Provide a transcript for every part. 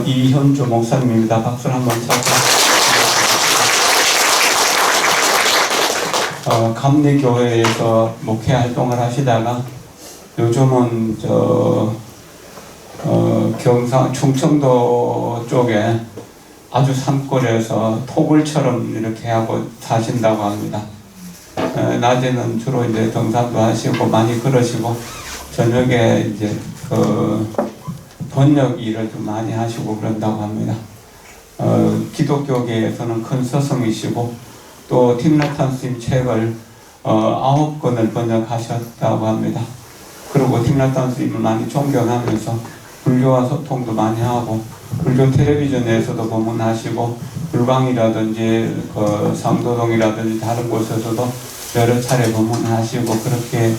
이현주 목사님입니다. 박수를 한번 쳐서. 감리교회에서 목회 활동을 하시다가 요즘은 충청도 쪽에 아주 산골에서 토굴처럼 이렇게 하고 사신다고 합니다. 낮에는 주로 이제 등산도 하시고 많이 걸으시고 저녁에 이제 번역 일을 좀 많이 하시고 그런다고 합니다. 기독교계에서는 큰 스승이시고 또 틴라탄 스님 책을 9권을 번역하셨다고 합니다. 그리고 틴라탄 스님을 많이 존경하면서 불교와 소통도 많이 하고 불교 텔레비전에서도 법문하시고 불광이라든지 상도동이라든지 다른 곳에서도 여러 차례 법문하시고 그렇게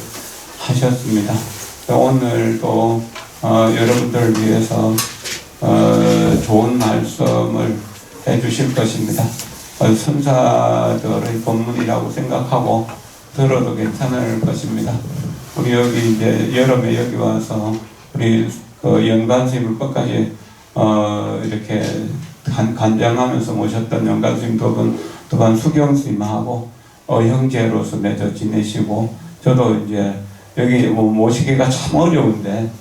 하셨습니다. 오늘도 여러분들을 위해서 좋은 말씀을 해주실 것입니다. 선사들의 법문이라고 생각하고 들어도 괜찮을 것입니다. 우리 여기 이제 여름에 여기 와서 우리 연관스님을 끝까지 이렇게 간장하면서 모셨던 연관스님 두 분 수경스님하고 형제로서 맺어 지내시고 저도 이제 여기 모시기가 참 어려운데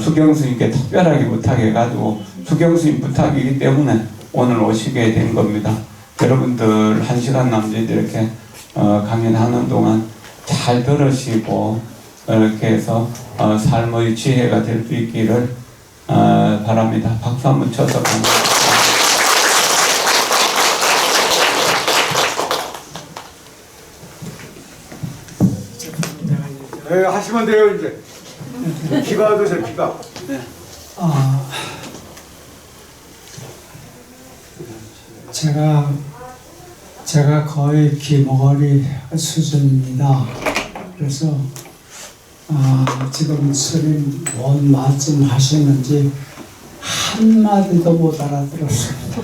수경스님께 특별하게 부탁해가지고 수경스님 부탁이기 때문에 오늘 오시게 된 겁니다. 여러분들 1시간 남짓 이렇게 강연하는 동안 잘 들으시고 이렇게 해서 삶의 지혜가 될 수 있기를 바랍니다. 박수 한번 쳐서 감사합니다. 네, 하시면 돼요 이제. 기가 드세요 기가. 네. 제가 거의 귀머거리 수준입니다. 그래서 지금 스님 뭔 말씀 하시는지 한마디도 못 알아들었습니다.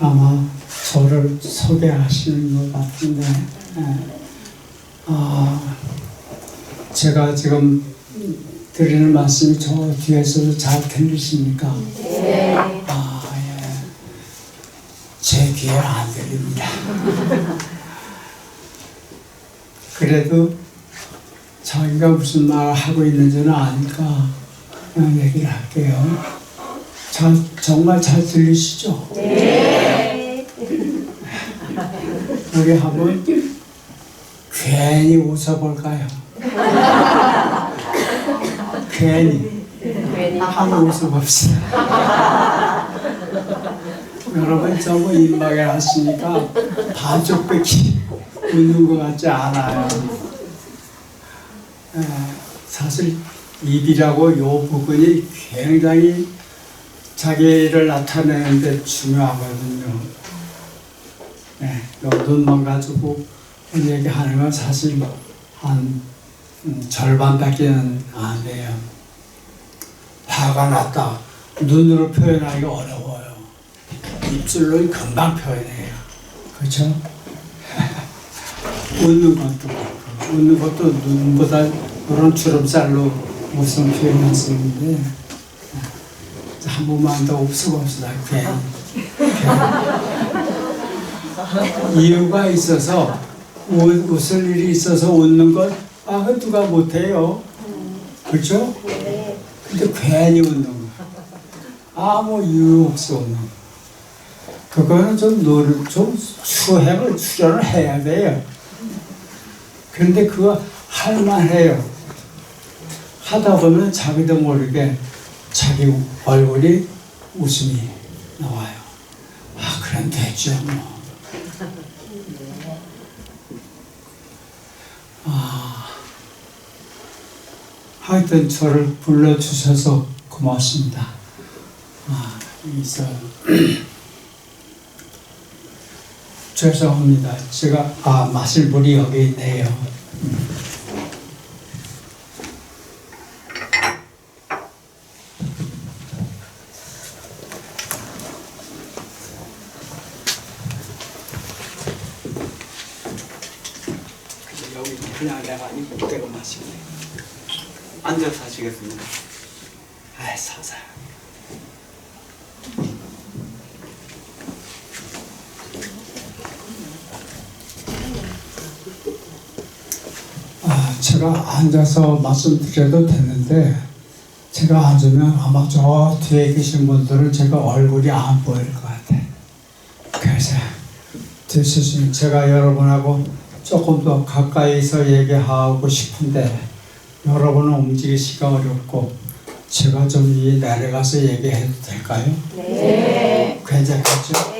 아마 저를 소개하시는 것 같은데 제가 지금 드리는 말씀이 저 뒤에서도 잘 들리십니까? 네. 제 귀에 안 들립니다. 그래도 자기가 무슨 말을 하고 있는지는 아니까 그냥 얘기를 할게요. 정말 잘 들리시죠? 네. 우리 한번 괜히 웃어볼까요? 괜히 한번 웃어봅시다. 여러분 저거 입막에 하시니까 반쪽밖에 웃는 것 같지 않아요. 사실 입이라고 요 부분이 굉장히 자기를 나타내는 데 중요하거든요. 눈만 가지고 얘기하는 건 사실 한 절반밖에는 안 돼요. 화가 났다. 눈으로 표현하기가 어려워요. 입술로 금방 표현해요. 그렇죠? 웃는 것도 눈보다 그런 주름살로 웃음 표현을 쓰는데 한 번만 더 웃어봅시다. 이유가 있어서 웃을 일이 있어서 웃는 건 그건 누가 못해요. 그렇죠? 근데 괜히 웃는 거 아무 이유 없이 웃는 거 그거는 좀 수련을 해야 돼요. 그런데 그거 할만해요. 하다 보면 자기도 모르게 자기 얼굴이 웃음이 나와요. 그럼 됐죠 뭐. 하여튼 저를 불러주셔서 고맙습니다. 죄송합니다. 제가 마실 물이 여기 있네요. 여기 그냥 내가 이대로 마시면 앉아서 하시겠습니다. 서서 제가 앉아서 말씀드려도 되는데 제가 앉으면 아마 저 뒤에 계신 분들은 제가 얼굴이 안 보일 것 같아요. 그래서 스님, 제가 여러분하고 조금 더 가까이서 얘기하고 싶은데 여러분은 움직이기가 어렵고 제가 좀 내려가서 얘기해도 될까요? 네. 괜찮겠죠?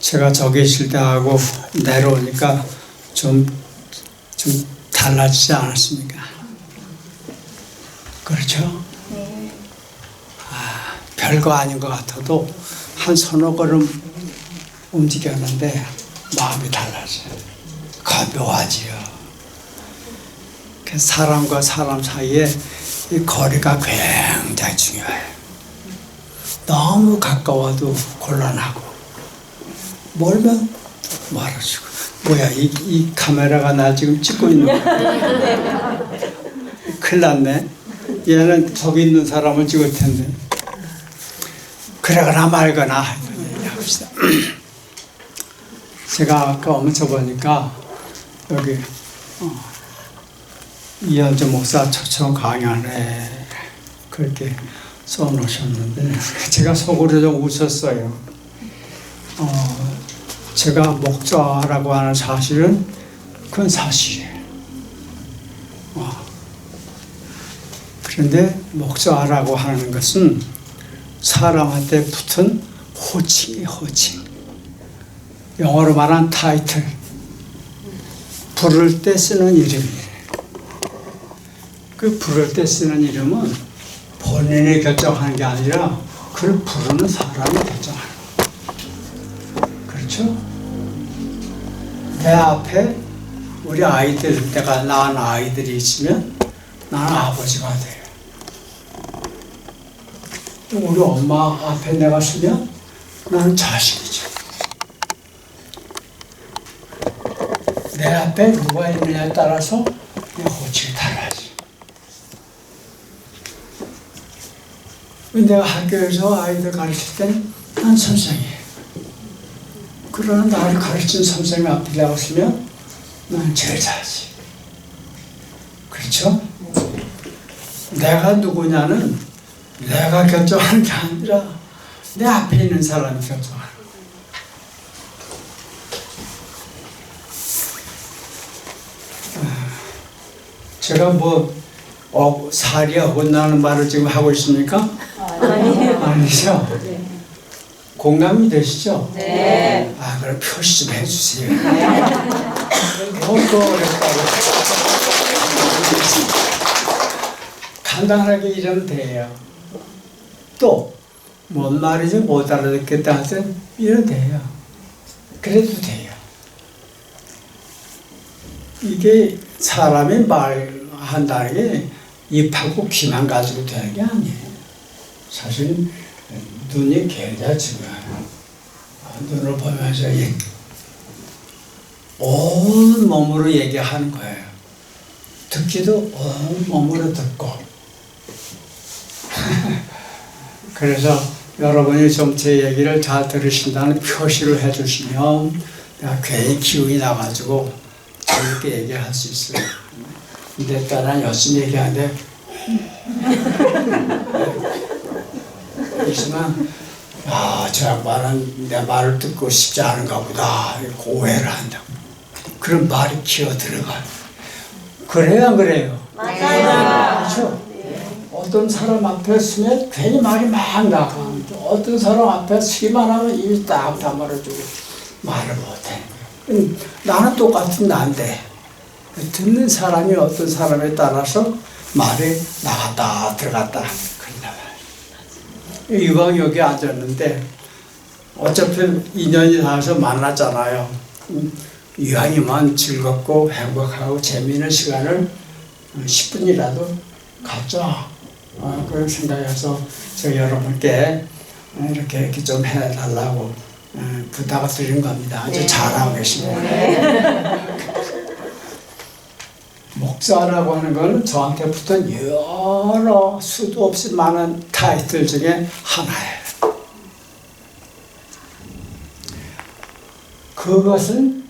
제가 저기 있을 때하고 내려오니까 좀 달라지지 않았습니까? 그렇죠? 별거 아닌 것 같아도 한 서너 걸음 움직였는데 마음이 달라져요. 묘하지요. 사람과 사람 사이에 이 거리가 굉장히 중요해요. 너무 가까워도 곤란하고 멀면 멀어지고. 뭐야, 이 카메라가 나 지금 찍고 있는 거야. 큰일 났네. 얘는 저기 있는 사람을 찍을 텐데. 그러거나 말거나 얘기합시다. 제가 아까 엄쳐 보니까 여기 이현주 목사 초청 강연에 그렇게 써놓으셨는데 제가 속으로 좀 웃었어요. 제가 목자라고 하는 사실은 그건 사실이에요. 그런데 목자라고 하는 것은 사람한테 붙은 호칭이에요, 호칭. 영어로 말하는 타이틀. 부를 때 쓰는 이름이에요. 그 부를 때 쓰는 이름은 본인이 결정하는 게 아니라 그를 부르는 사람이 결정하는 거예요. 그렇죠? 내 앞에 우리 아이들, 내가 낳은 아이들이 있으면 나는 아버지가 돼요. 또 우리 엄마 앞에 내가 서면 나는 자식이죠. 내 앞에 누가 있느냐에 따라서 내 호칭이 달라져. 내가 학교에서 아이들 가르칠 때는 난 선생이에요. 그러나 나를 가르친 선생님 앞에 내가 서면 난 제자지. 그렇죠? 내가 누구냐는 내가 결정하는 게 아니라 내 앞에 있는 사람이 결정하는 거예요. 제가 살이 어긋나는 말을 지금 하고 있습니까? 아니죠? 공감이 되시죠? 네. 그럼 표시 좀 해주세요. 너무 어렵다고. 간단하게 이러면 돼요. 또, 뭔 말이지 못 알아듣겠다 하여튼 이러면 돼요. 그래도 돼요. 이게 사람이 말한다는 게 입하고 귀만 가지고 되는 게 아니에요. 사실 눈이 굉장히 중요해요. 눈을 보면서 온 몸으로 얘기하는 거예요. 듣기도 온 몸으로 듣고. 그래서 여러분이 좀 제 얘기를 잘 들으신다는 표시를 해주시면 내가 괜히 기운이 나가지고 재밌게 얘기할 수 있어요. 근데 따라 열심히 얘기하는데 그렇지만 저 양반은 내 말을 듣고 싶지 않은가 보다 오해를 한다고. 그런 말이 기어 들어가요. 그래요, 안 그래요? 맞아요. 그렇죠? 어떤 사람 앞에 서면 괜히 말이 막 나가. 어떤 사람 앞에 서기만 하면 입이 딱 다물어주고 말을 못해. 나는 똑같은 나인데 듣는 사람이 어떤 사람에 따라서 말이 나갔다 들어갔다 그런다 말이에요. 이왕 여기 앉았는데 어차피 인연이 닿아서 만났잖아요. 이왕이면 즐겁고 행복하고 재미있는 시간을 10분이라도 갖자. 그런 생각해서 저 여러분께 이렇게 좀 해달라고 부탁을 드린 겁니다. 아주 잘하고 계십니다. 목사라고 하는 건 저한테 붙은 여러 수도 없이 많은 타이틀 중에 하나예요. 그것은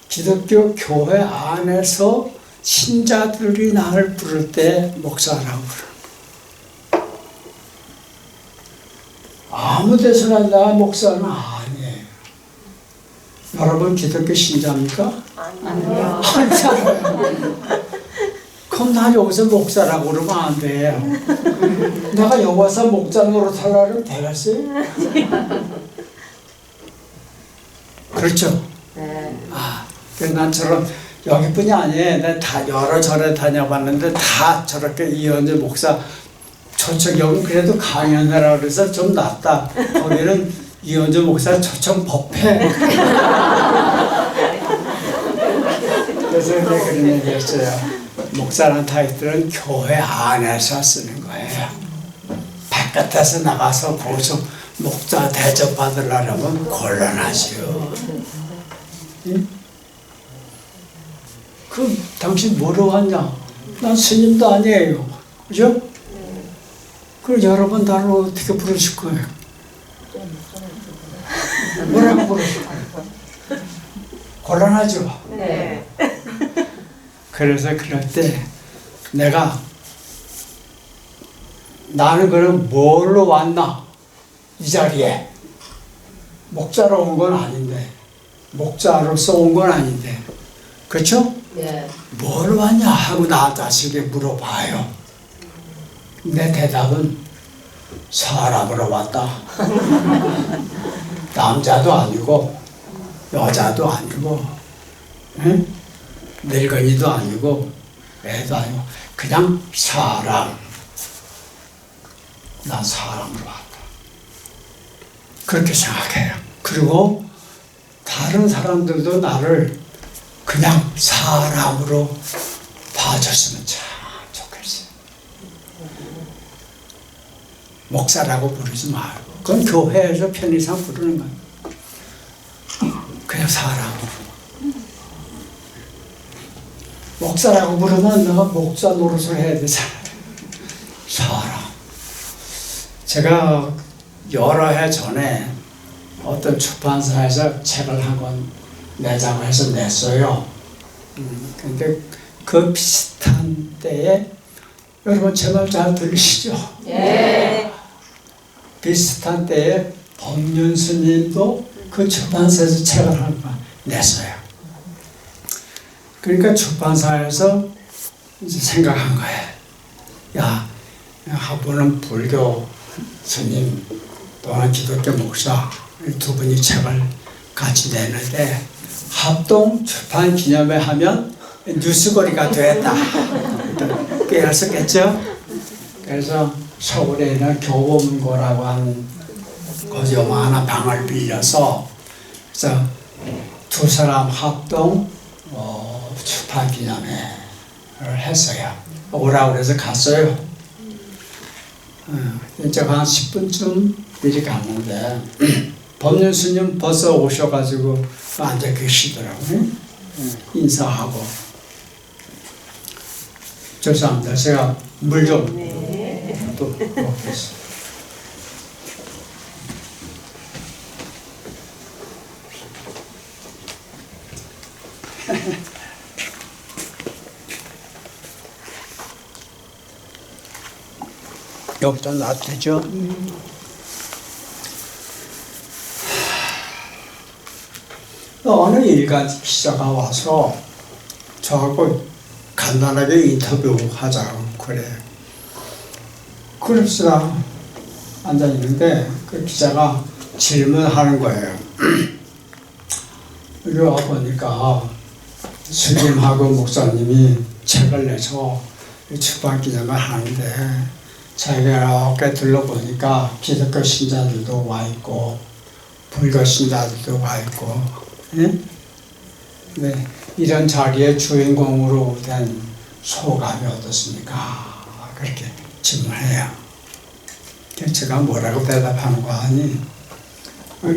기독교 교회 안에서 신자들이 나를 부를 때 목사라고 그래요. 아무 데서나 나 목사는 아니에요. 여러분 기독교 신자입니까? 아니요. 아니잖아요. 그럼 나 여기서 목사라고 그러면 안 돼요. 내가 여기 와서 목사 노릇하려면 되겠어요? 그렇죠? 네. 난처럼 여기뿐이 아니에요. 내가 다 여러 절에 다녀봤는데 다 저렇게 이현재 목사 초청 여기 그래도 강연회라 그래서 좀 낫다. 거기는 이현재 목사 초청 법회. 그래서 내가 그런 얘기했어요. 목사라는 타이틀은 교회 안에서 쓰는 거예요. 바깥에서 나가서 거기서 목사 대접 받으려면 곤란하지요. 응? 그럼 당신 뭐로 왔냐? 난 스님도 아니에요. 그죠? 그럼 여러분 나를 어떻게 부르실 거예요? 뭐라고 부르실 거예요? 곤란하죠? 네. 그래서 그럴 때 내가 나는 그럼 뭘로 왔나? 이 자리에 목자로 온 건 아닌데 목자로서 온 건 아닌데 그렇죠? 네. 뭘 왔냐 하고 나 자식에게 물어봐요. 내 대답은 사람으로 왔다. 남자도 아니고 여자도 아니고 응? 늙은이도 아니고 애도 아니고 그냥 사람. 난 사람으로 왔다. 그렇게 생각해요. 그리고 다른 사람들도 나를 그냥 사람으로 봐줬으면 참 좋겠어요. 목사라고 부르지 말고 그건 교회에서 편의상 부르는 거예요. 그냥 사람으로. 목사라고 부르면 내가 목사 노릇을 해야 되잖아요. 사람. 제가 여러 해 전에 어떤 출판사에서 책을 한 권 내장을 해서 냈어요. 근데 그 비슷한 때에 여러분 제 말 잘 들리시죠? 네. 비슷한 때에 법륜 스님도 그 출판사에서 책을 한 권 냈어요. 그러니까 출판사에서 이제 생각한 거예요. 야, 하부는 불교 스님 또는 기독교 목사 두 분이 책을 같이 내는데 합동 출판 기념회 하면 뉴스거리가 됐다. 깨었었겠죠? 그래서 서울에 있는 교보문고라고 하는 그 요만한 방을 빌려서 그래서 두 사람 합동 출판 기념회를 했어요. 오라고 그래서 갔어요. 제가 한 10분쯤 미리 갔는데 법륜 스님 벌써 오셔가지고 앉아 계시더라고요. 인사하고. 죄송합니다. 제가 물 좀 또 먹겠습니다. 여기다 놔도 되죠? 어느 일간 기자가 와서 저하고 간단하게 인터뷰하자고 그래. 그래서 앉아있는데 그 기자가 질문하는 거예요. 여기 와보니까 스님하고 목사님이 책을 내서 출판 기념을 하는데 자기가 이렇게 둘러보니까 기독교 신자들도 와 있고 불교 신자들도 와 있고 네? 네, 이런 자리에 주인공으로 된 소감이 어떻습니까? 그렇게 질문해요. 제가 뭐라고 대답하는 거 아니?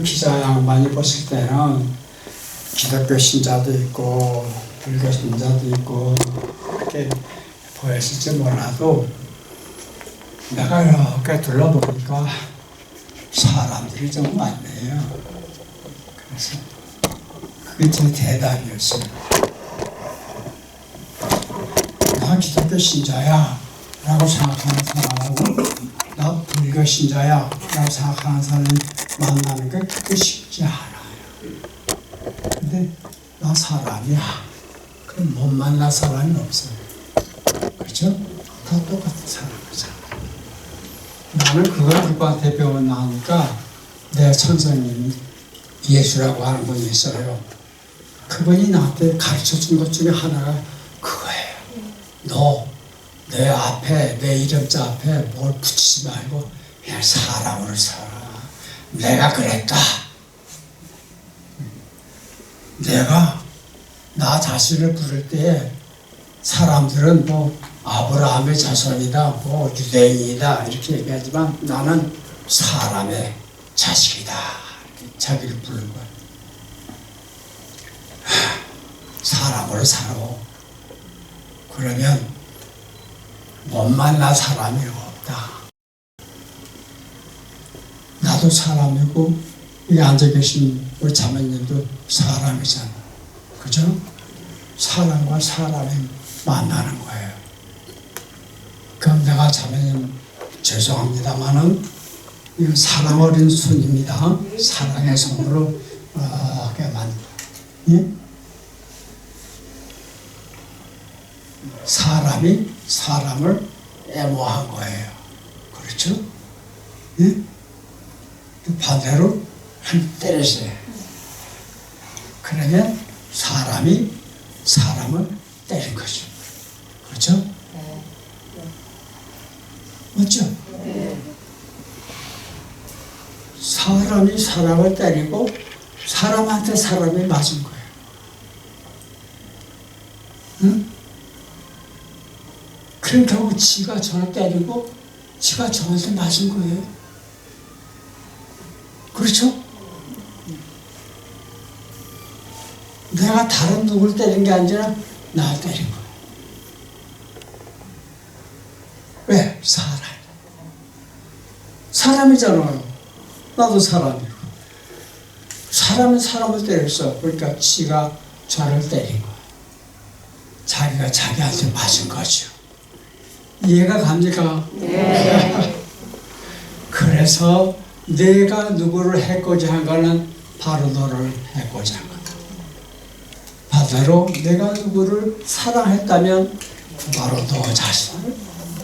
기자 양반이 봤을 때는 기독교 신자도 있고 불교 신자도 있고 그렇게 보였을지 몰라도 내가 이렇게 둘러보니까 사람들이 좀 많네요. 그래서 그게 제 대답이었어요. 나 기독교 신자야 라고 생각하는 사람하고 나 불교 신자야 라고 생각하는 사람을 만나는 게 그렇게 쉽지 않아요. 근데 나 사람이야. 그럼 못 만날 사람이 없어요. 그렇죠? 다 똑같은 사람이잖아요. 나는 그걸 누구한테 배웠나 내 선생님이 예수라고 하는 분이 있어요. 그분이 나한테 가르쳐준 것 중에 하나가 그거예요. 너 내 앞에 내 이름자 앞에 뭘 붙이지 말고 그냥 사람으로 살아. 내가 그랬다. 내가 나 자신을 부를 때 사람들은 뭐 아브라함의 자손이다, 뭐 유대인이다 이렇게 얘기하지만 나는 사람의 자식이다 이렇게 자기를 부른 거야. 사람으로 살아. 그러면 못 만날 사람이 없다. 나도 사람이고 여기 앉아 계신 우리 자매님도 사람이잖아. 그죠? 사람과 사람이 만나는 거예요. 그럼 내가 자매님 죄송합니다만은 이거 사랑 어린 손입니다. 사랑의 손으로 이렇게만 예? 사람이 사람을 애모한 거예요. 그렇죠? 예? 반대로 한 때리세요. 그러면 사람이 사람을 때린 거죠. 그렇죠? 맞죠? 사람이 사람을 때리고 사람한테 사람이 맞은 거예요. 응? 그렇다고 지가 저를 때리고 지가 저한테 맞은 거예요. 그렇죠? 내가 다른 누구를 때린 게 아니라 나를 때린 거예요. 왜? 사람이잖아요. 나도 사람이고. 사람은 사람을 때렸어. 그러니까 지가 저를 때린 거예요. 자기가 자기한테 맞은 거죠. 이해가 갑니까? 네. 그래서 내가 누구를 해코지한 거는 바로 너를 해코지한 거다. 반대로 내가 누구를 사랑했다면 바로 너 자신을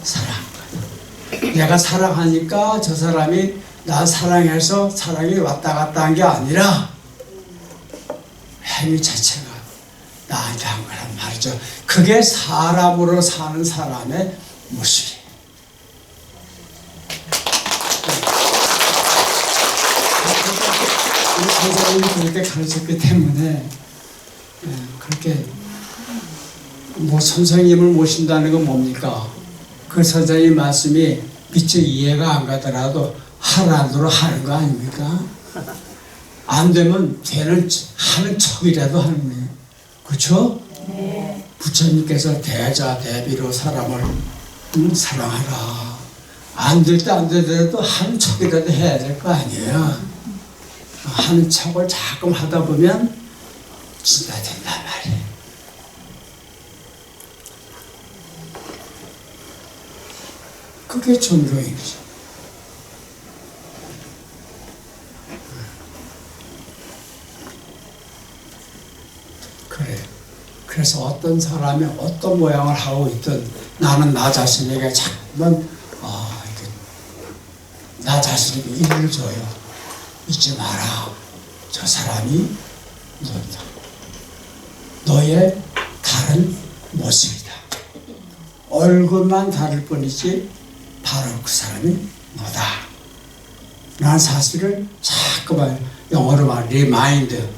사랑한 거야. 내가 사랑하니까 저 사람이 나 사랑해서 사랑이 왔다 갔다 한 게 아니라 행위 자체가 나한테 한 거란 말이죠. 그게 사람으로 사는 사람의 모습이에요. 우리 선생님이 그렇게 가르쳤기 때문에 그렇게 뭐 선생님을 모신다는 건 뭡니까? 그 선생님 말씀이 미처 이해가 안 가더라도 하라는 대로 하는 거 아닙니까? 안 되면 하는 척이라도 하는 거예요. 그렇죠? 네. 부처님께서 대자 대비로 사람을 사랑하라. 안 될 때 안 되더라도 하는 척이라도 해야 될 거 아니에요. 하는 척을 자꾸 하다 보면 진짜 된단 말이에요. 그게 종교인이죠. 그래요. 그래서 어떤 사람이 어떤 모양을 하고 있든 나는 나 자신에게 자꾸만 나 자신에게 일을 줘요. 잊지 마라. 저 사람이 너다. 너의 다른 모습이다. 얼굴만 다를 뿐이지 바로 그 사람이 너다. 난 사실을 자꾸만 영어로 말 리마인드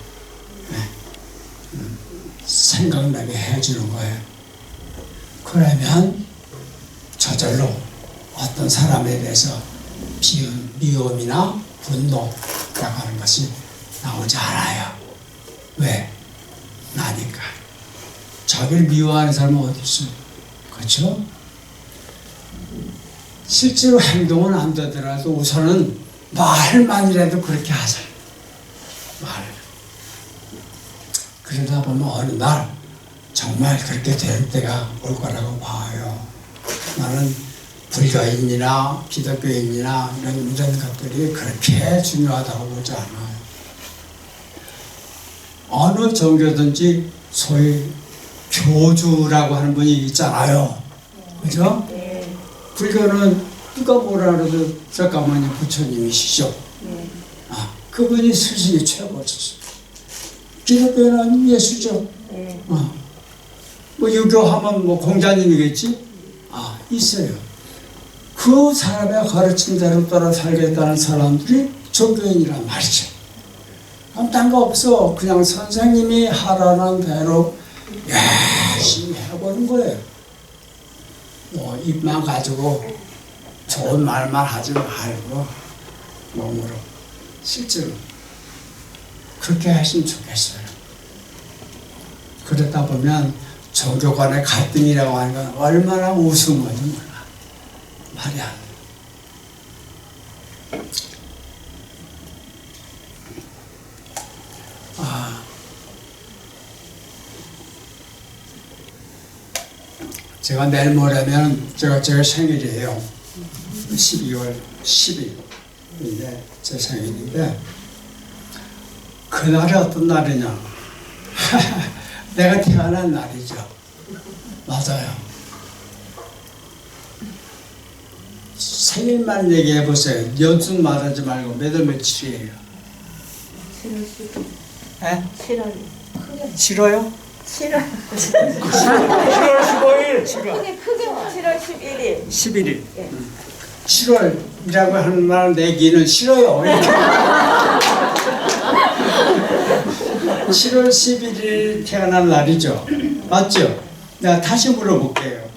생각나게 해주는 거예요. 그러면 저절로 어떤 사람에 대해서 미움이나 분노라고 하는 것이 나오지 않아요. 왜? 나니까. 자기를 미워하는 사람은 어디 있어요? 그렇죠? 실제로 행동은 안 되더라도 우선은 말만이라도 그렇게 하자. 말. 그러다 보면 어느 날 정말 그렇게 될 때가 올 거라고 봐요. 나는 불교인이나 기독교인이나 이런 것들이 그렇게 중요하다고 보지 않아요. 어느 종교든지 소위 교주라고 하는 분이 있잖아요. 그죠? 불교는 누가 뭐라 그래도 석가모니 부처님이시죠. 그분이 스승이 최고죠. 기독교는 예수죠. 뭐 유교하면 뭐 공자님이겠지? 있어요. 그 사람의 가르친 대로 따라 살겠다는 사람들이 종교인이란 말이죠. 딴 거 없어. 그냥 선생님이 하라는 대로 열심히 해보는 거예요. 뭐 입만 가지고 좋은 말만 하지 말고 몸으로 실제로 그렇게 하시면 좋겠어요. 그러다 보면 종교 간의 갈등이라고 하는 건 얼마나 우스운 건지 몰라. 말이 안 돼. 제가 내일 모레면 제가 생일이에요. 12월 10일인데 제 생일인데 그날이 어떤 날이냐? 내가 태어난 날이죠. 맞아요. 생일만 얘기해 보세요. 연중 말하지 말고 몇 월 며칠이에요? 7월 10일. 에? 7월. 싫어요? 7월. 7월 15일. 크게 7월 11일. 11일. 7월이라고 하는 말 내기는 싫어요. 7월 11일 태어난 날이죠. 맞죠? 내가 다시 물어볼게요.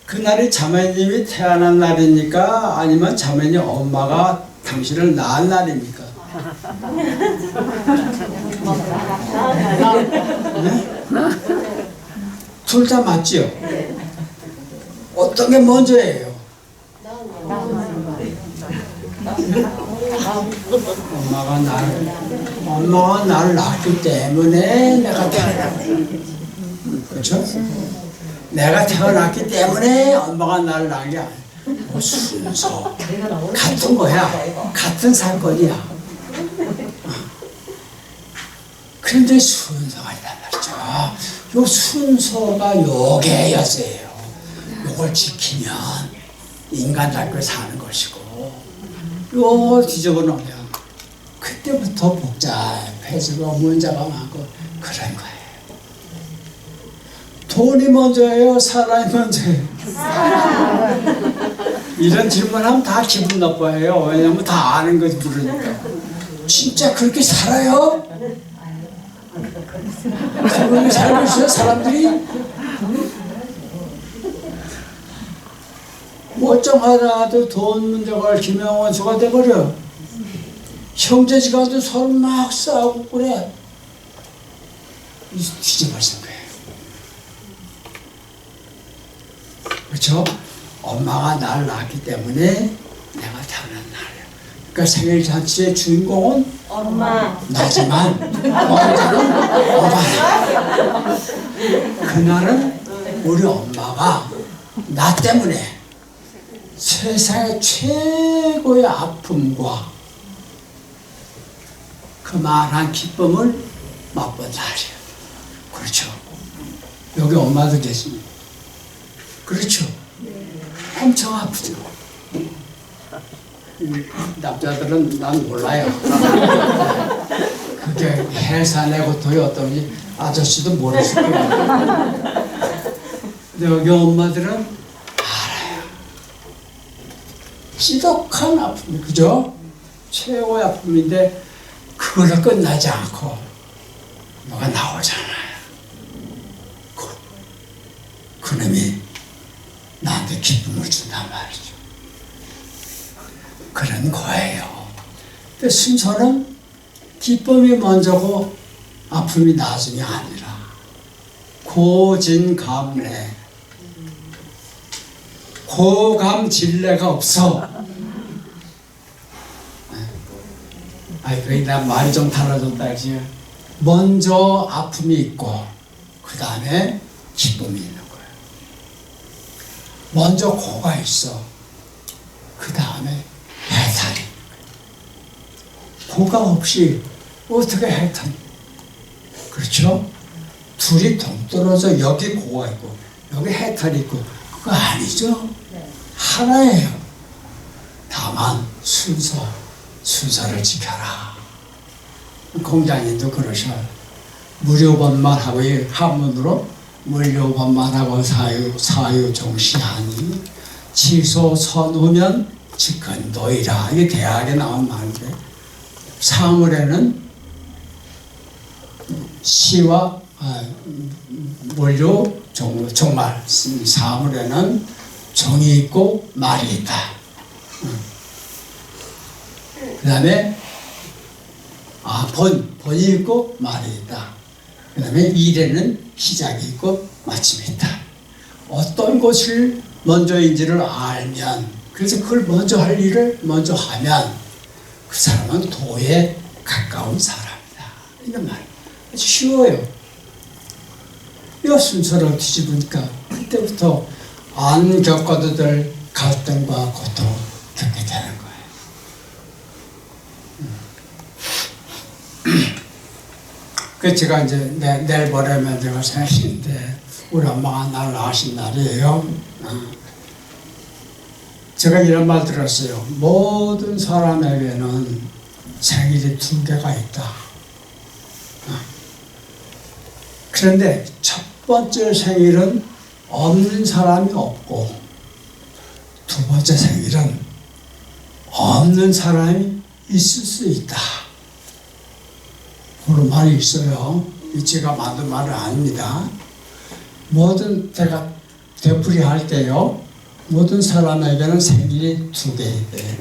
그날이 자매님이 태어난 날입니까? 아니면 자매님 엄마가 당신을 낳은 날입니까? 둘 다 맞죠? 어떤 게 먼저예요? 엄마가 나를 낳기 때문에 내가 태어났고, 그렇죠? 내가 태어났기 때문에 엄마가 나를 낳은 게 아니야. 뭐 순서 같은 거야. 같은 사건이야. 그런데 순서가 있단 말이죠. 요 순서가 요게였어요. 요걸 지키면 인간답게 사는 것이고, 요 뒤집어 놓으면 그때부터 복잡해지고 문제가 많고 그런 거예요. 돈이 먼저예요? 사람이 먼저예요? 이런 질문하면 다 기분 나빠해요. 왜냐면 다 아는 거지 모르니까. 진짜 그렇게 살아요? 그렇게 살고 있어요 사람들이? 멀쩡하다가도 돈 문제가 얽히면 원수가 돼버려. 형제지간도 서로 막 싸우고 그래. 뒤집어진 거예요. 그렇죠? 엄마가 나를 낳았기 때문에 내가 태어난 날이야. 그러니까 생일 잔치의 주인공은 엄마. 나지만 엄마는 엄마야. 그날은 우리 엄마가 나 때문에 세상의 최고의 아픔과 그만한 기쁨을 맛본 날이에요. 그렇죠? 여기 엄마도 계십니다. 그렇죠? 엄청 아프죠? 남자들은 난 몰라요. 그게 해산의 고통이 어떤지 아저씨도 모르실 거예요. 근데 여기 엄마들은 알아요. 지독한 아픔이, 그죠? 최고의 아픔인데 그걸로 끝나지 않고 뭐가 나오잖아요. 그놈이 나한테 기쁨을 준단 말이죠. 그런 거예요. 근데 순서는 기쁨이 먼저고 아픔이 나중이 아니라 고진감래, 고감진례가 없어. 아이, 그게 나 말이 좀 달라졌다, 그지? 먼저 아픔이 있고 그 다음에 기쁨이 있는 거예요. 먼저 고가 있어. 그 다음에 해탈이. 고가 없이 어떻게 해탈? 그렇죠? 둘이 동떨어져 여기 고가 있고 여기 해탈이 있고 그거 아니죠? 하나예요. 다만 순서를 지켜라. 공자님도 그러셔요. 무료번만하고 한문으로 무료번만하고 사유종시하니 지소선우면 직근도이라. 이게 대학에 나온 말인데 사물에는 시와 원료 종말 사물에는 종이 있고 말이 있다. 그 다음에 본이 있고 말이 있다. 그 다음에 일에는 시작이 있고 마침이 있다. 어떤 것을 먼저인지를 알면, 그래서 그걸 먼저 할 일을 먼저 하면 그 사람은 도에 가까운 사람이다. 이런 말. 아주 쉬워요. 이 순서를 뒤집으니까 그때부터 안 겪어도 될 갈등과 고통 겪게 되는 거예요. 그 제가 이제 내일 모레면 제가 생일인데 우리 엄마가 날 낳으신 날이에요. 제가 이런 말 들었어요. 모든 사람에게는 생일이 2개가 있다. 그런데 첫 번째 생일은 없는 사람이 없고 두 번째 생일은 없는 사람이 있을 수 있다. 그런 말이 있어요. 제가 만든 말은 아닙니다. 모든 제가 되풀이할 때요. 모든 사람에게는 생일이 2개인데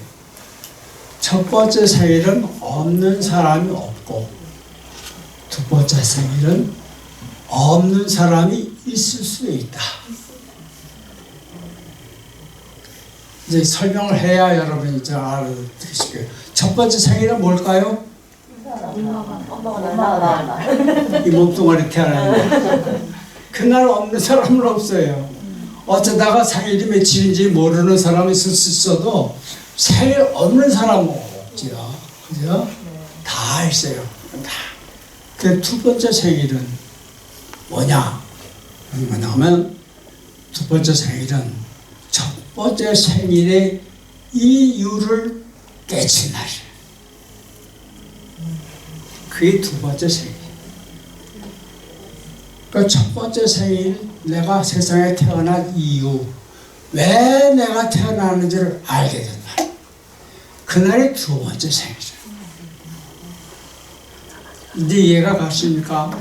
첫 번째 생일은 없는 사람이 없고 두 번째 생일은 없는 사람이 있을 수 있다. 이제 설명을 해야 여러분이 이제 알아들으실 거예요. 첫 번째 생일은 뭘까요? 엄마가 이 몸뚱아리 태어나는 그날 없는 사람은 없어요. 어쩌다가 생일이 며칠인지 모르는 사람이 있을 수 있어도 생일 없는 사람은 없죠. 그죠? 다 있어요. 그 두 번째 생일은 뭐냐면 두 번째 생일은 첫 번째 생일의 이유를 깨친 날이에요. 그게 두 번째 생일. 그 첫 번째 생일, 내가 세상에 태어난 이유, 왜 내가 태어나는지를 알게 된 날. 그날이 두 번째 생일이에요. 이제 이해가 가십니까?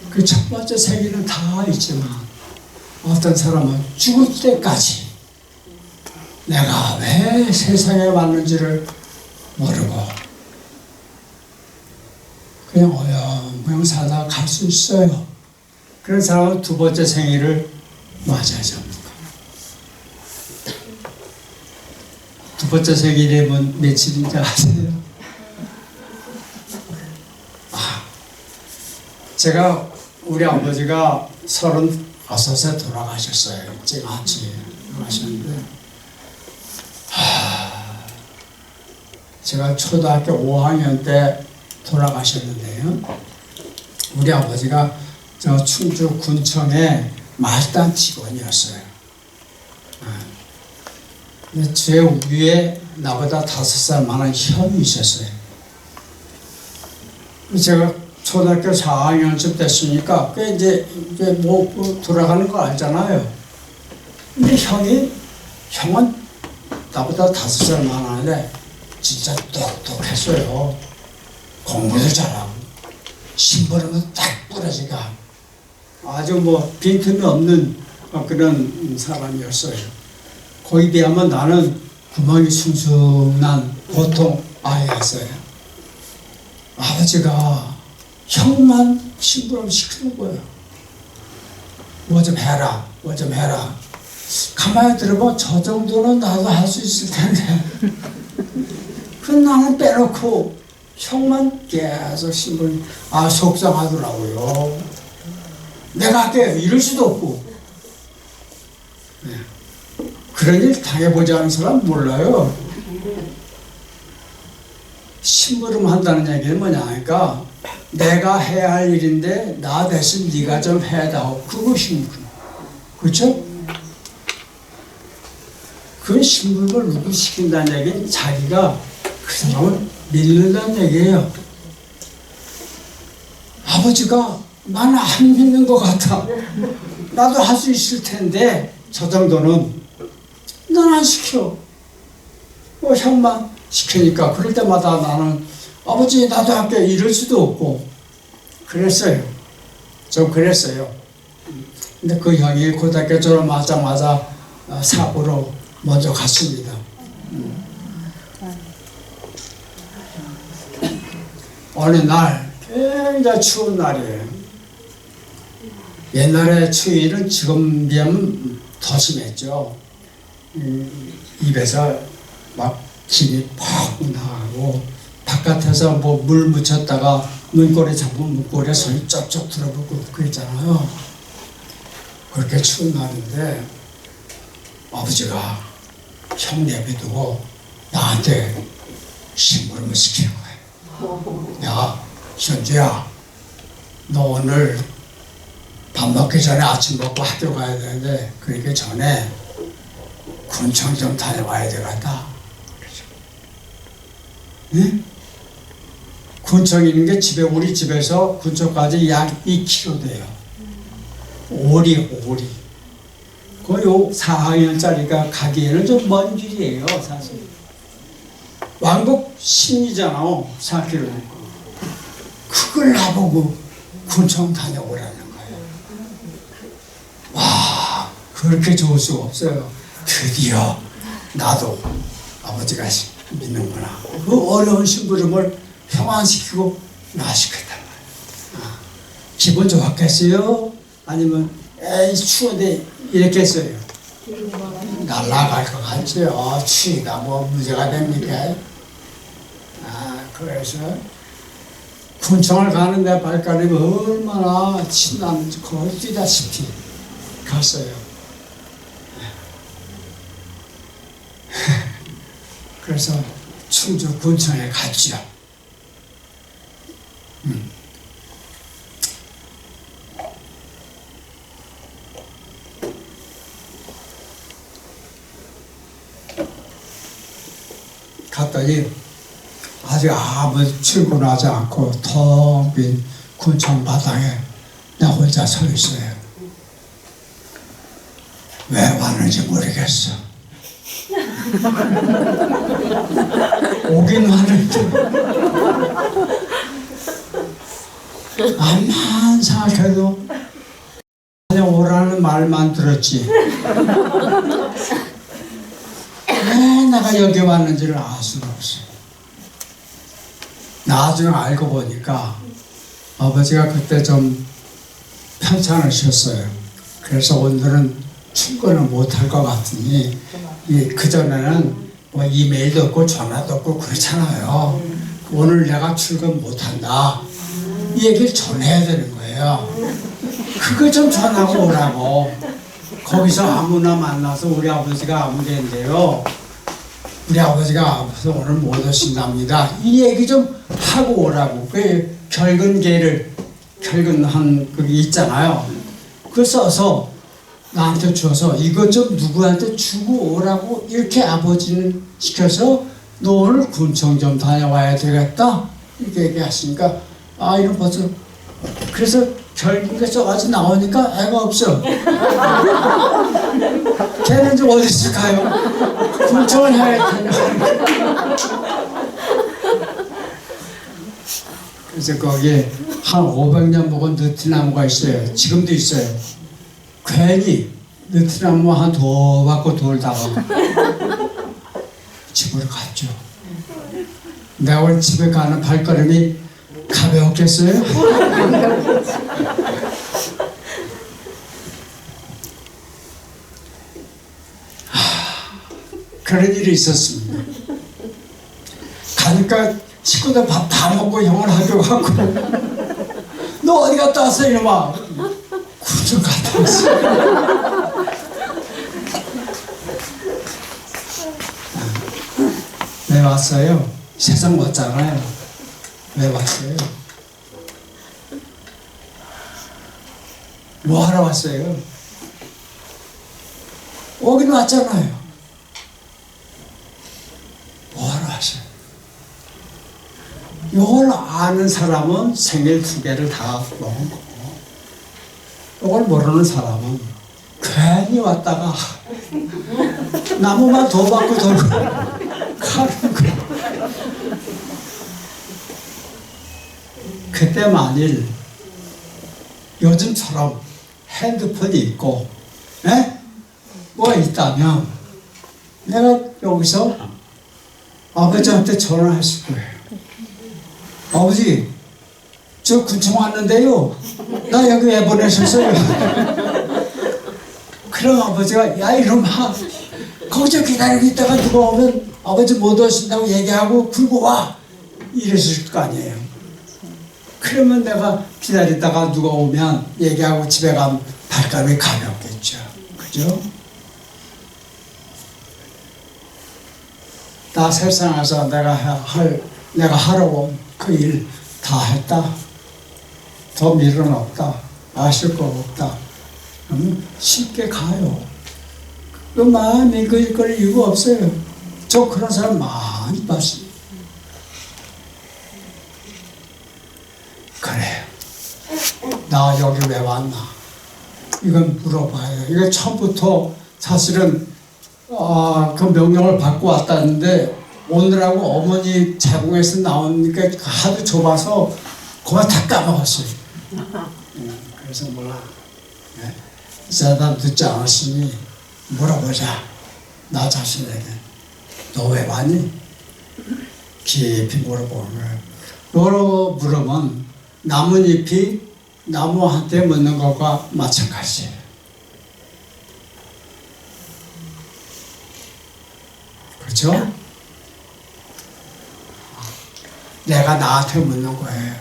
그 첫 번째 생일은 다 있지만 어떤 사람은 죽을 때까지 내가 왜 세상에 왔는지를 모르고 그냥 어영부영 살다가 갈 수 있어요. 그런 사람은 두 번째 생일을 맞아야 합니다. 두 번째 생일이 며칠인지 아세요? 제가 우리 아버지가 35세 돌아가셨어요. 일찍 같이 돌아가셨는데 제가 초등학교 5학년 때 돌아가셨는데요. 우리 아버지가 저 충주 군청의 말단 직원이었어요. 근데 제 위에 나보다 5살 많은 형이 있었어요. 제가 초등학교 4학년쯤 됐으니까 꽤 이제 뭐 돌아가는 거 알잖아요. 근데 형은 나보다 5살 많았는데 진짜 똑똑했어요. 공부도 잘하고 심부름은 딱 부러지가 아주 빈틈이 없는 그런 사람이었어요. 거기에 비하면 나는 구멍이 숭숭한 보통 아이였어요. 아버지가 형만 심부름 시키는 거예요. 뭐 좀 해라. 가만히 들어보면 저 정도는 나도 할 수 있을 텐데 나는 빼놓고 형만 계속 신부님 속상하더라고요. 내가 할게요. 이럴 수도 없고. 네. 그런 일 당해보지 않은 사람 몰라요. 심부름 한다는 얘기는 뭐냐 하니까 내가 해야 할 일인데 나 대신 네가 좀 해다오. 그거 심부름. 그렇죠? 그 심부름을 누구 시킨다는 얘기는 자기가 그 사람을 믿는다는 얘기예요. 아버지가 나는 안 믿는 것 같아. 나도 할 수 있을 텐데 저 정도는 난 안 시켜. 형만 시키니까 그럴 때마다 나는 아버지 나도 할게 이럴 수도 없고 그랬어요. 좀 그랬어요. 근데 그 형이 고등학교 졸업하자마자 사고로 먼저 갔습니다. 어느 날 굉장히 추운 날이에요. 옛날에 추위는 지금 비하면 더 심했죠. 입에서 막 김이 퍽 나고 바깥에서 뭐 물 묻혔다가 눈꼬리 잡으면 눈꼬리에 손이 쩍쩍 들어보고 그랬잖아요. 그렇게 추운 날인데 아버지가 형 내비두고 나한테 심부름을 시키는 거예요. 야, 현주야, 너 오늘 밥 먹기 전에 아침 먹고 학교 가야 되는데 그러기 전에 군청 좀 다녀와야 되겠다. 응? 군청 있는 게 우리 집에서 군청까지 약 2km 돼요. 오리. 거의 4학년짜리가 가기에는 좀 먼 길이에요, 사실. 왕복 10리잖아, 4km. 그걸 나보고 군청 다녀오라는 거예요. 와, 그렇게 좋을 수가 없어요. 드디어 나도 아버지가 믿는구나. 그 어려운 심부름을 평안시키고 나 시켰단 말이야. 기분 좋았겠어요? 아니면 에이 추운데 이렇게 했어요. 날아갈 것 같죠. 추위가 뭐 문제가 됩니까? 그래서 군청을 가는데 발걸음이 얼마나 신나는지 거의 뛰다시피 갔어요. 그래서 충주 군청에 갔죠. 갔더니 아직 아무 출근하지 않고 텅 빈 군청 바닥에 나 혼자 서 있어요. 왜 왔는지 모르겠어. 오긴 왔는데 암만 생각해도 그냥 오라는 말만 들었지 왜 내가 여기 왔는지를 알 수가 없어요. 나중에 알고 보니까 아버지가 그때 좀 편찮으셨어요. 그래서 오늘은 출근을 못할 것 같으니 그전에는 뭐 이메일도 없고 전화도 없고 그렇잖아요. 오늘 내가 출근 못한다 이 얘기를 전해야 되는 거예요. 그거 좀 전하고 오라고. 거기서 아무나 만나서 우리 아버지가 아무개인데요, 우리 아버지가 오늘 못 오신답니다 이 얘기 좀 하고 오라고. 그 결근한 그게 있잖아요. 그거 써서 나한테 줘서 이것 좀 누구한테 주고 오라고 이렇게 아버지는 시켜서 너 오늘 군청 좀 다녀와야 되겠다 이렇게 얘기하시니까 이런 벌써 그래서 결국에 써가지고 나오니까 애가 없어. 걔는 좀 어디 있을까요? 군청을 해야 되냐. 그래서 거기에 한 500년 먹은 느티나무가 있어요. 지금도 있어요. 괜히 느티나무 한 도 받고 돌다가 집으로 갔죠. 내가 오늘 집에 가는 발걸음이 가벼웠겠어요? 그런 일이 있었습니다. 가니까 식구들 밥 다 먹고 형을 학교가고 너 어디 갔다 왔어? 이놈아. 구청 갔다 왔어. 왜 왔어요? 세상 왔잖아요. 왜 왔어요? 뭐 하러 왔어요? 오긴 왔잖아요. 뭐 하러 왔어요? 이걸 아는 사람은 생일 2개를 다 먹은 거고, 이걸 모르는 사람은 괜히 왔다가 나무만 더 받고 돌고 가는 거야. 그때 만일 요즘처럼 핸드폰이 있고, 뭐가 있다면 내가 여기서 아버지한테 전화했을 거예요. 아버지, 저 군청 왔는데요. 나 여기 왜 보내셨어요? 그럼 아버지가 야 이놈아, 거기서 기다리고 있다가 누가 오면 아버지 못 오신다고 얘기하고 굴고 와. 이랬을 거 아니에요. 그러면 내가 기다리다가 누가 오면 얘기하고 집에 가면 발걸음이 가볍겠죠. 그죠? 나 세상에서 내가 하려고 그 일 다 했다. 더 미련 없다. 아실 거 없다. 쉽게 가요. 그 마음이 그럴 이유가 없어요. 저 그런 사람 많이 봤어요. 그래. 나 여기 왜 왔나? 이건 물어봐요. 이거 처음부터 사실은 그 명령을 받고 왔다는데 오늘하고 어머니 제공해서 나오니까 하도 좁아서 그만 다 까먹었어요. 그래서 몰라. 이 사람 듣지 않았으니 물어보자. 나 자신에게. 너 왜 왔니? 깊이 물어보는 거예요. 너로 물으면 나뭇잎이 나무한테 묻는 것과 마찬가지예요. 그렇죠? 내가 나한테 묻는 거예요.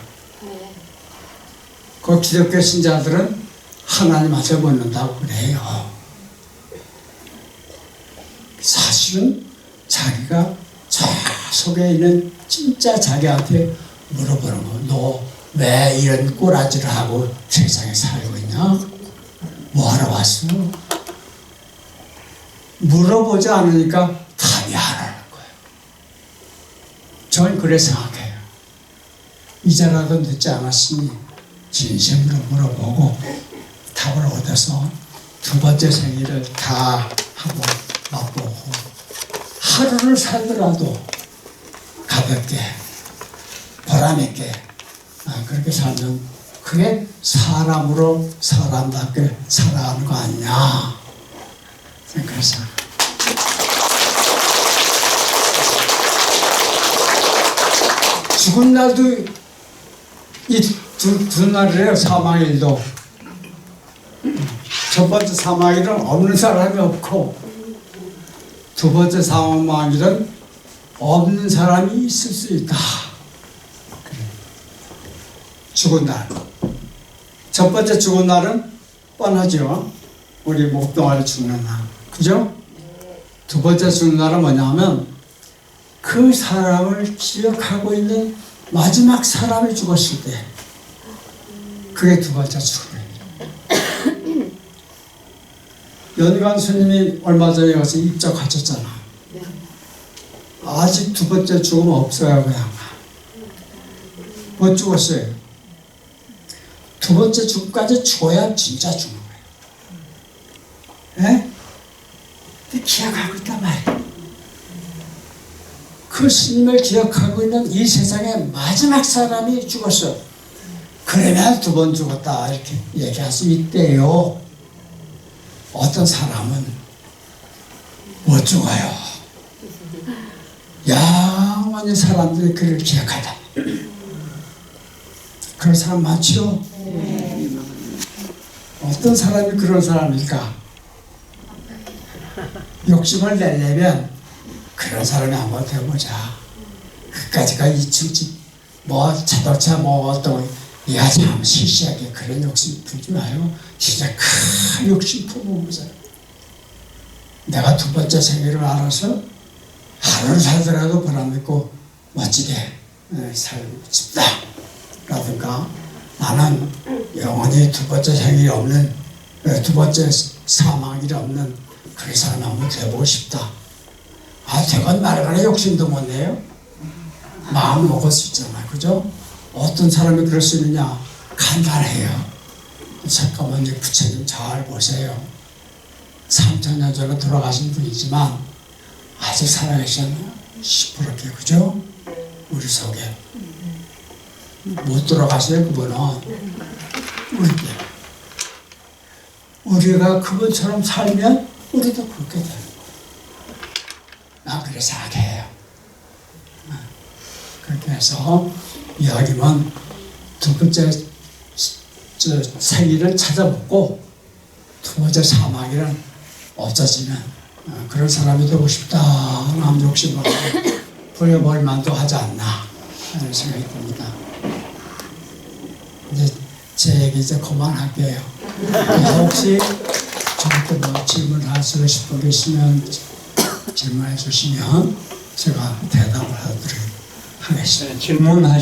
그 기독교 신자들은 하나님한테 묻는다고 그래요. 사실은 자기가 저 속에 있는 진짜 자기한테 물어보는 거. 너 왜 이런 꼬라지를 하고 세상에 살고 있냐? 뭐 하러 왔어? 물어보지 않으니까 답이 안 오는 거예요. 저는 그래 생각해요. 이제라도 늦지 않았으니 진심으로 물어보고 답을 얻어서 2번째 생일을 다 하고 맛보고 하루를 살더라도 가볍게 보람있게 그렇게 살면 그게 사람으로 사람답게 살아가는 거 아니냐 생각해서. 죽은 날도 이 두 날이래요. 사망일도. 첫 번째 사망일은 없는 사람이 없고, 2번째 사망일은 없는 사람이 있을 수 있다. 죽은 날. 첫 번째 죽은 날은 뻔하죠. 우리 목동아리 죽는 날. 그죠? 2번째 죽는 날은 뭐냐면 그 사람을 기억하고 있는 마지막 사람이 죽었을 때, 그게 2번째 죽음이에요. 연관 스님이 얼마 전에 와서 입적하셨잖아. 아직 2번째 죽음 없어요. 그냥 못 죽었어요. 2번째 죽음까지 죽어야 진짜 죽는 거예요. 예? 근데 기억하고 있단 말이에요. 그 스님을 기억하고 있는 이 세상의 마지막 사람이 죽었어. 그러면 2번 죽었다 이렇게 얘기할 수 있대요. 어떤 사람은 못 죽어요. 영원히 사람들이 그를 기억하다. 그런 사람 많죠? 어떤 사람이 그런 사람일까? 욕심을 내려면 그런 사람이 한번 돼보자. 그까지가 2층 집, 뭐 자동차 뭐 어떤 이야 참 시시하게 그런 욕심 부지 마요. 진짜 큰 욕심 품은 거잖아. 내가 두 번째 생일을 알아서 하루를 살더라도 보람있고 멋지게 살고 싶다 라든가, 나는 영원히 두 번째 생일이 없는, 두 번째 사망일이 없는 그런 사람 한번 돼보고 싶다. 아, 저건 말하거나 욕심도 못 내요. 마음 먹을 수 있잖아요. 그죠? 어떤 사람이 그럴 수 있느냐? 간단해요. 잠깐만 이제 부처님 잘 보세요. 3000년 전에 돌아가신 분이지만 아직 살아계시잖아요. 시퍼렇게. 그죠? 우리 속에. 못 돌아가세요, 그분은. 우리가 그분처럼 살면 우리도 그렇게 되는 거예요. 나 그렇게 생각해요. 그렇게 해서 이야기만 두 번째 생일을 찾아먹고 두 번째 사망일은 없어지는 그런 사람이 되고 싶다. 남 욕심을 부려버릴 만도 하지 않나 하는 생각이 듭니다. 이제 제 얘기 이제 그만할게요. 혹시 저한테 뭐 질문하시고 싶은 게 있으면 질문해 주시면 제가 대답을 하도록 하겠습니다. 질문하시